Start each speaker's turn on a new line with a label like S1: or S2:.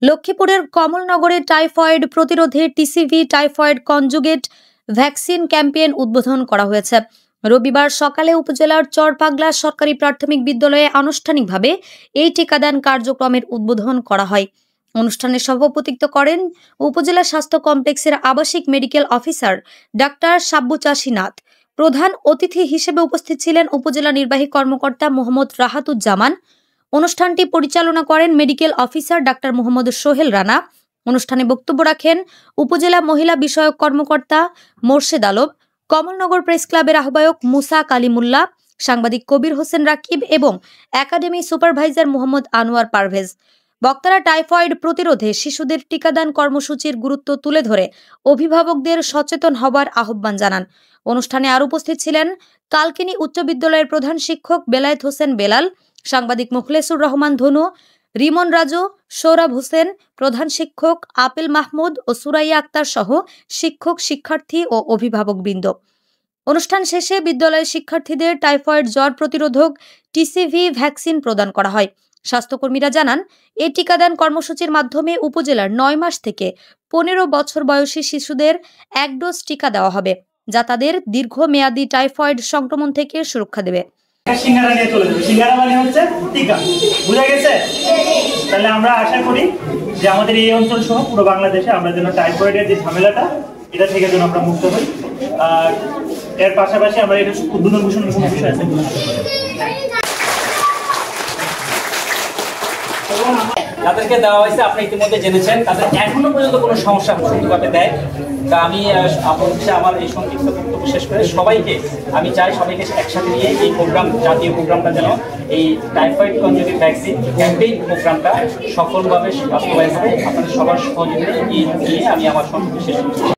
S1: লক্ষ্মীপুরের কমলনগরে টাইফয়েড প্রতিরোধে TCV typhoid conjugate vaccine campaign উদ্বোধন করা হয়েছে। রবিবার সকালে উপজেলার চরপাগলা সরকারি প্রাথমিক বিদ্যালয়ে আনুষ্ঠানিকভাবে এই টিকাদান কার্যক্রমের উদ্বোধন করা হয়। অনুষ্ঠানে সভাপতিত্ব করেন উপজেলা স্বাস্থ্য কমপ্লেক্সের আবাসিক মেডিকেল অফিসার ডাক্তার সাব্বুচাষী নাথ। প্রধান অতিথি হিসেবে উপস্থিত ছিলেন উপজেলা নির্বাহী কর্মকর্তা মোহাম্মদ রাহাতুজ্জামান। অনুষ্ঠানটি পরিচালনা করেন medical officer doctor Mohammad Sohel Rana. অনুষ্ঠানে বক্তব্য রাখেন উপজেলা মহিলা বিষয়ক কর্মকর্তা মোর্শেদ আলম, কমলনগর প্রেস ক্লাবের আহ্বায়ক মুসা কালিমুল্লাহ, সাংবাদিক কবির হোসেন রাকিব এবং একাডেমি সুপারভাইজার মোহাম্মদ আনোয়ার পারভেজ। বক্তারা টাইফয়েড প্রতিরোধে শিশুদের টিকাদান কর্মসূচির গুরুত্ব তুলে ধরে অভিভাবকদের সচেতন হবার আহ্বান জানান। অনুষ্ঠানে আরও উপস্থিত ছিলেন কালকিনি উচ্চ বিদ্যালয়ের প্রধান শিক্ষক বেলায়েত হোসেন বেলাল, সাংবাদিক মুখলেসুর রহমান ধনু, রিমন রাজু, সৌরভ হোসেন, প্রধান শিক্ষক আপেল মাহমুদ ও সুরাইয়া আক্তার সহ শিক্ষক, শিক্ষার্থী ও অভিভাবকবৃন্দ। অনুষ্ঠান শেষে বিদ্যালয়ের শিক্ষার্থীদের টাইফয়েড জ্বর প্রতিরোধক টিসিভি ভ্যাকসিন প্রদান করা হয়। স্বাস্থ্যকর্মীরা জানান, এই টিকাদান কর্মসূচির মাধ্যমে উপজেলার 9 মাস থেকে 15 বছর বয়সী শিশুদের 1 ডোজ টিকা দেওয়া হবে, যা তাদের দীর্ঘমেয়াদী টাইফয়েড সংক্রমণ থেকে সুরক্ষা দেবে।
S2: সিঙ্গারা নিয়ে চলে যাবে। সিঙ্গারা মানে হচ্ছে টিকা, বুঝা গেছে? তাহলে আমরা আশা করি যে আমাদের এই অঞ্চল সহ পুরো বাংলাদেশে আমরা যেন টাইফয়েডের যে ঝামেলাটা এটা থেকে যেন আমরা মুক্ত হই। আর এর পাশাপাশি আমরা এটা উদ্বোধন ঘোষণার কোনো বিষয় আছে
S3: তাদেরকে দেওয়া হয়েছে, আপনি ইতিমধ্যে জেনেছেন। তাদের এখনো পর্যন্ত কোনো সমস্যা সুন্দরভাবে দেয়। তা আমি আমার এই সংক্ষিপ্ত বক্তব্য শেষ করে আমি চাই সবাইকে একসাথে নিয়ে এই প্রোগ্রাম, জাতীয় প্রোগ্রামটা যেন এই টাইফয়েড কনজুগেট ভ্যাকসিন ক্যাম্পেইন প্রোগ্রামটা সফলভাবে বাস্তবায়ন হবে। আপনাদের সবার সহযোগিতা নিয়ে আমি আমার সংক্ষিপ্ত শেষ করছি।